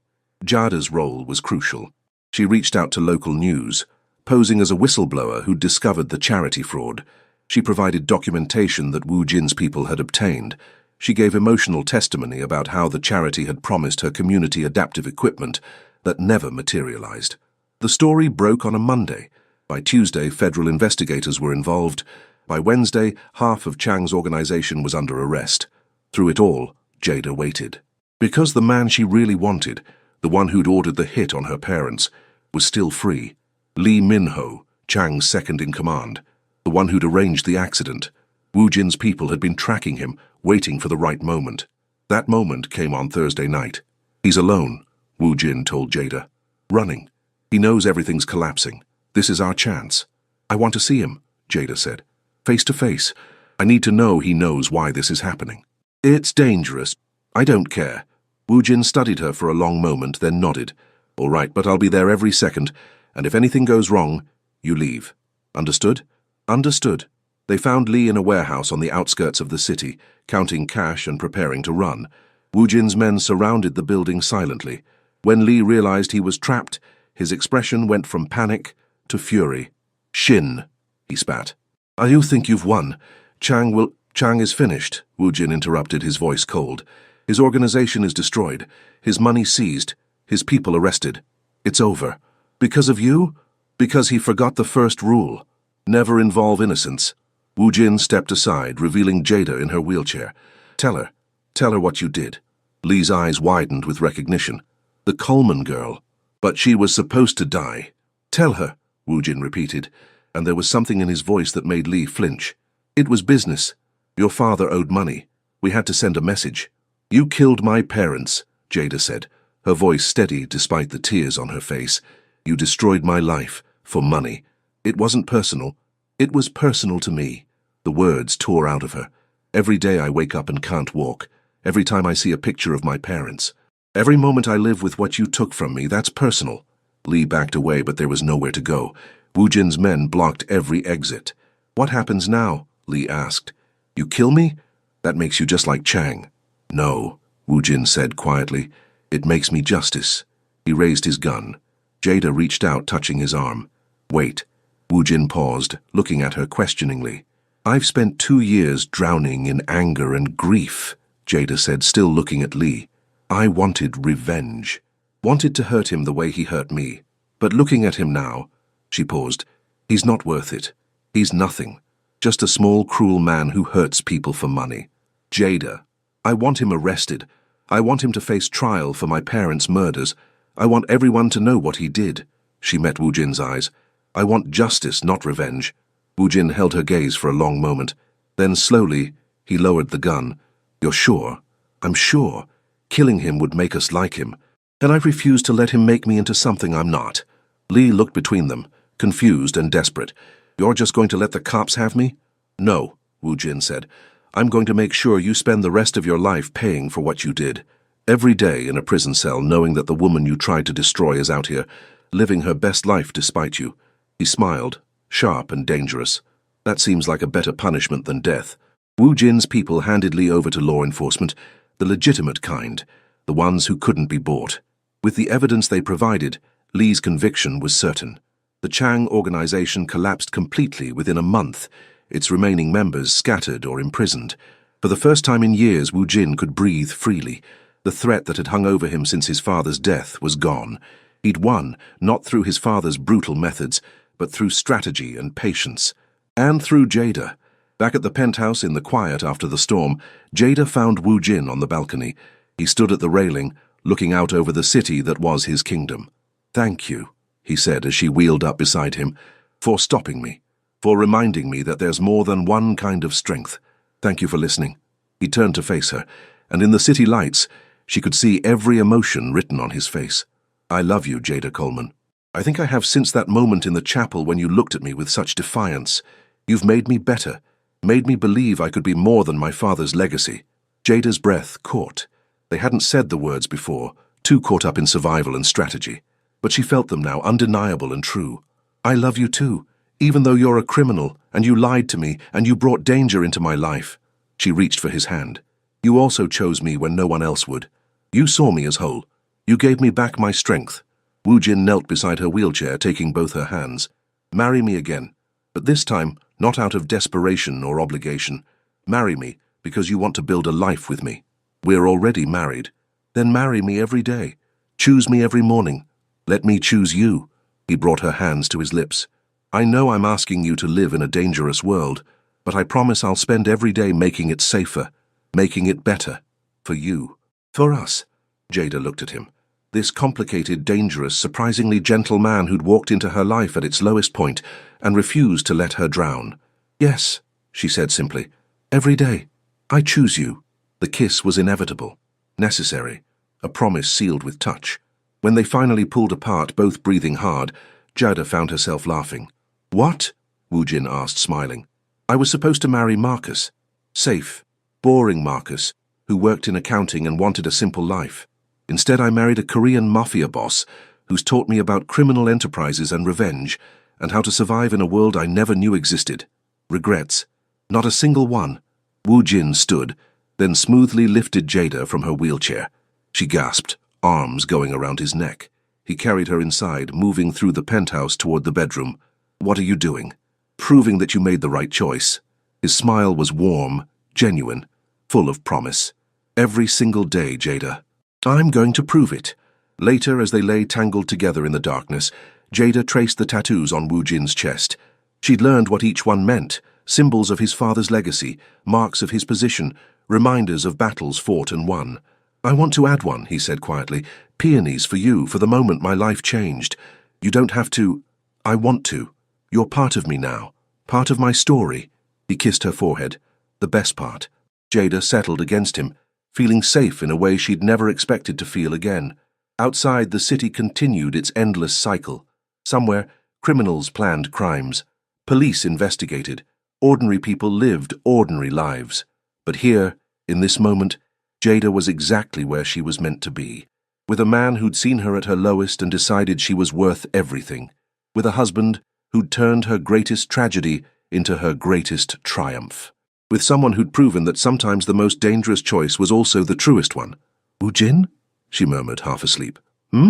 Jada's role was crucial. She reached out to local news, posing as a whistleblower who'd discovered the charity fraud. She provided documentation that Wu Jin's people had obtained. She gave emotional testimony about how the charity had promised her community adaptive equipment that never materialized. The story broke on a Monday. By Tuesday, federal investigators were involved. By Wednesday, half of Chang's organization was under arrest. Through it all, Jada waited. Because the man she really wanted, the one who'd ordered the hit on her parents, was still free. Lee Min-ho, Chang's second-in-command, the one who'd arranged the accident. Wu Jin's people had been tracking him, waiting for the right moment. That moment came on Thursday night. "He's alone," Wu Jin told Jada. "Running. He knows everything's collapsing. This is our chance." "I want to see him," Jada said. "Face to face. I need to know he knows why this is happening." "It's dangerous." "I don't care." Wu Jin studied her for a long moment, then nodded. "All right, but I'll be there every second, and if anything goes wrong, you leave. Understood?" "Understood." They found Lee in a warehouse on the outskirts of the city, counting cash and preparing to run. Wu Jin's men surrounded the building silently. When Lee realized he was trapped, his expression went from panic to fury. "Shin," he spat. "You think you've won. Chang is finished," Wu Jin interrupted, his voice cold. "His organization is destroyed, his money seized, his people arrested. It's over. Because of you? Because he forgot the first rule. Never involve innocents." Wu Jin stepped aside, revealing Jada in her wheelchair. Tell her what you did." Lee's eyes widened with recognition. "The Coleman girl. But she was supposed to die." "Tell her," Wu Jin repeated, and there was something in his voice that made Lee flinch. "It was business. Your father owed money. We had to send a message." "You killed my parents," Jada said, her voice steady despite the tears on her face. "You destroyed my life, for money. It wasn't personal. It was personal to me." The words tore out of her. "Every day I wake up and can't walk. Every time I see a picture of my parents. Every moment I live with what you took from me, that's personal." Lee backed away, but there was nowhere to go. Wu Jin's men blocked every exit. "What happens now?" Lee asked. "You kill me? That makes you just like Chang." "No." Wu Jin said quietly. "It makes me justice." He raised his gun. Jada reached out, touching his arm. "Wait." Wu Jin paused, looking at her questioningly. "I've spent 2 years drowning in anger and grief," Jada said, still looking at Lee. "I wanted revenge. Wanted to hurt him the way he hurt me. But looking at him now," she paused, "he's not worth it. He's nothing. Just a small, cruel man who hurts people for money. Jada, I want him arrested. I want him to face trial for my parents' murders. I want everyone to know what he did." She met Wu Jin's eyes. "I want justice, not revenge." Wu Jin held her gaze for a long moment. Then slowly, he lowered the gun. "You're sure?" "I'm sure. Killing him would make us like him. And I refuse to let him make me into something I'm not." Lee looked between them, confused and desperate. "You're just going to let the cops have me?" "No," Wu Jin said. "I'm going to make sure you spend the rest of your life paying for what you did. Every day in a prison cell knowing that the woman you tried to destroy is out here, living her best life despite you." He smiled, sharp and dangerous. "That seems like a better punishment than death." Wu Jin's people handed Lee over to law enforcement, the legitimate kind, the ones who couldn't be bought. With the evidence they provided, Lee's conviction was certain. The Chang organization collapsed completely within a month, its remaining members scattered or imprisoned. For the first time in years, Wu Jin could breathe freely. The threat that had hung over him since his father's death was gone. He'd won, not through his father's brutal methods, but through strategy and patience. And through Jada. Back at the penthouse in the quiet after the storm, Jada found Wu Jin on the balcony. He stood at the railing, looking out over the city that was his kingdom. "Thank you," he said as she wheeled up beside him, "for stopping me, for reminding me that there's more than one kind of strength. Thank you for listening." He turned to face her, and in the city lights, she could see every emotion written on his face. "I love you, Jada Coleman. I think I have since that moment in the chapel when you looked at me with such defiance. You've made me better, made me believe I could be more than my father's legacy." Jada's breath caught. They hadn't said the words before, too caught up in survival and strategy. But she felt them now, undeniable and true. "I love you too, even though you're a criminal, and you lied to me, and you brought danger into my life." She reached for his hand. "You also chose me when no one else would. You saw me as whole. You gave me back my strength." Wu Jin knelt beside her wheelchair, taking both her hands. "Marry me again, but this time not out of desperation or obligation. Marry me because you want to build a life with me. We're already married. Then marry me every day. Choose me every morning. Let me choose you." He brought her hands to his lips. "I know I'm asking you to live in a dangerous world, but I promise I'll spend every day making it safer, making it better. For you. For us." Jada looked at him. This complicated, dangerous, surprisingly gentle man who'd walked into her life at its lowest point and refused to let her drown. "Yes," she said simply. "Every day. I choose you." The kiss was inevitable, necessary, a promise sealed with touch. When they finally pulled apart, both breathing hard, Jada found herself laughing. "What?" Wu Jin asked, smiling. "I was supposed to marry Marcus. Safe, boring Marcus, who worked in accounting and wanted a simple life. Instead, I married a Korean Mafia boss who's taught me about criminal enterprises and revenge, and how to survive in a world I never knew existed. Regrets? Not a single one." Wu Jin stood, then smoothly lifted Jada from her wheelchair. She gasped, arms going around his neck. He carried her inside, moving through the penthouse toward the bedroom. "What are you doing?" "Proving that you made the right choice." His smile was warm, genuine, full of promise. "Every single day, Jada. I'm going to prove it." Later, as they lay tangled together in the darkness, Jada traced the tattoos on Wu Jin's chest. She'd learned what each one meant, symbols of his father's legacy, marks of his position, reminders of battles fought and won. "I want to add one," he said quietly. "Peonies for you, for the moment my life changed. You don't have to. I want to. You're part of me now, part of my story." He kissed her forehead, the best part. Jada settled against him, feeling safe in a way she'd never expected to feel again. Outside, the city continued its endless cycle. Somewhere, criminals planned crimes. Police investigated. Ordinary people lived ordinary lives. But here, in this moment, Jada was exactly where she was meant to be. With a man who'd seen her at her lowest and decided she was worth everything. With a husband who'd turned her greatest tragedy into her greatest triumph. With someone who'd proven that sometimes the most dangerous choice was also the truest one. Wu Jin? She murmured, half asleep. Hmm?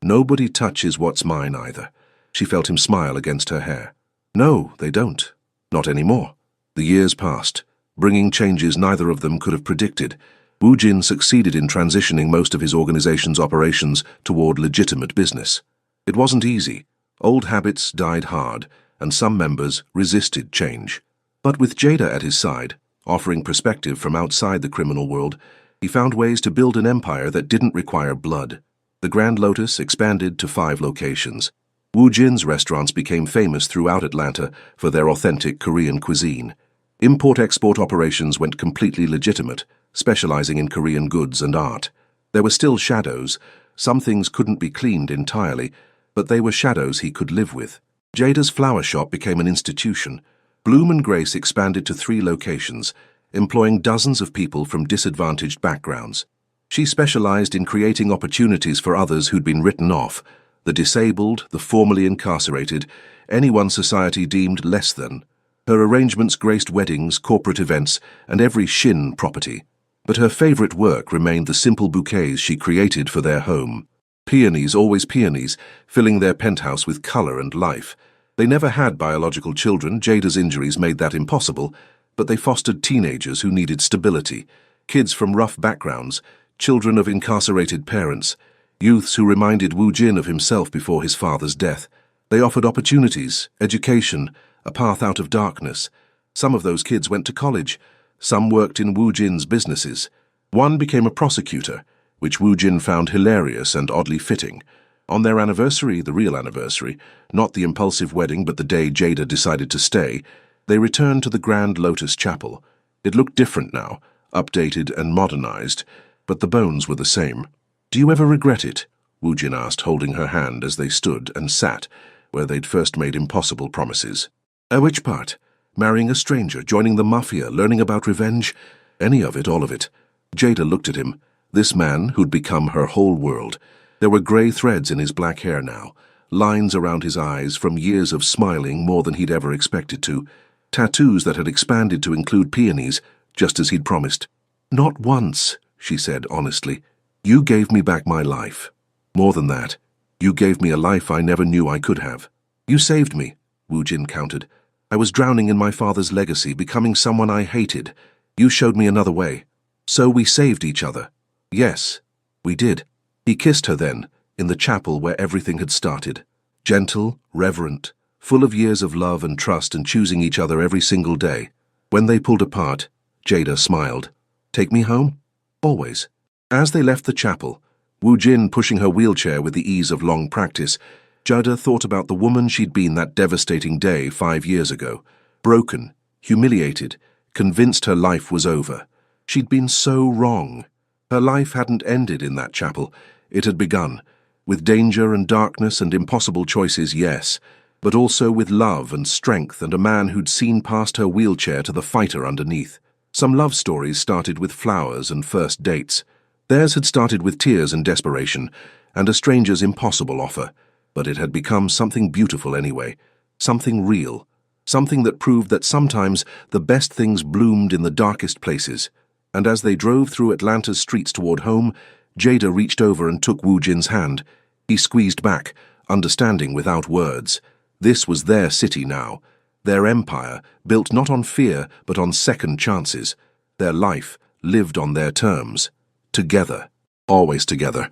Nobody touches what's mine either. She felt him smile against her hair. No, they don't. Not anymore. The years passed, bringing changes neither of them could have predicted. Wu Jin succeeded in transitioning most of his organization's operations toward legitimate business. It wasn't easy. Old habits died hard, and some members resisted change. But with Jada at his side, offering perspective from outside the criminal world, he found ways to build an empire that didn't require blood. The Grand Lotus expanded to 5 locations. Wu Jin's restaurants became famous throughout Atlanta for their authentic Korean cuisine. Import-export operations went completely legitimate, specializing in Korean goods and art. There were still shadows. Some things couldn't be cleaned entirely, but they were shadows he could live with. Jada's flower shop became an institution. Bloom and Grace expanded to 3 locations, employing dozens of people from disadvantaged backgrounds. She specialized in creating opportunities for others who'd been written off, the disabled, the formerly incarcerated, anyone society deemed less than. Her arrangements graced weddings, corporate events, and every Shin property. But her favorite work remained the simple bouquets she created for their home. Peonies, always peonies, filling their penthouse with color and life. They never had biological children. Jada's injuries made that impossible, but they fostered teenagers who needed stability, kids from rough backgrounds, children of incarcerated parents, youths who reminded Wu Jin of himself before his father's death. They offered opportunities, education, a path out of darkness. Some of those kids went to college. Some worked in Wu Jin's businesses. One became a prosecutor, which Wu Jin found hilarious and oddly fitting. On their anniversary, the real anniversary, not the impulsive wedding but the day Jada decided to stay, they returned to the Grand Lotus Chapel. It looked different now, updated and modernized, but the bones were the same. Do you ever regret it? Wu Jin asked, holding her hand as they stood and sat, where they'd first made impossible promises. Which part? Marrying a stranger, joining the Mafia, learning about revenge? Any of it, all of it. Jada looked at him, this man who'd become her whole world. There were grey threads in his black hair now, lines around his eyes from years of smiling more than he'd ever expected to, tattoos that had expanded to include peonies, just as he'd promised. Not once, she said honestly. You gave me back my life. More than that, you gave me a life I never knew I could have. You saved me, Wu Jin countered. I was drowning in my father's legacy, becoming someone I hated. You showed me another way. So we saved each other. Yes, we did. He kissed her then, in the chapel where everything had started. Gentle, reverent, full of years of love and trust and choosing each other every single day. When they pulled apart, Jada smiled. Take me home? Always. As they left the chapel, Wu Jin pushing her wheelchair with the ease of long practice, Jada thought about the woman she'd been that devastating day 5 years ago. Broken, humiliated, convinced her life was over. She'd been so wrong. Her life hadn't ended in that chapel. It had begun. With danger and darkness and impossible choices, yes, but also with love and strength and a man who'd seen past her wheelchair to the fighter underneath. Some love stories started with flowers and first dates. Theirs had started with tears and desperation, and a stranger's impossible offer. But it had become something beautiful anyway, something real, something that proved that sometimes the best things bloomed in the darkest places. And as they drove through Atlanta's streets toward home, Jada reached over and took Wu Jin's hand. He squeezed back, understanding without words. This was their city now, their empire, built not on fear but on second chances. Their life lived on their terms. Together, always together.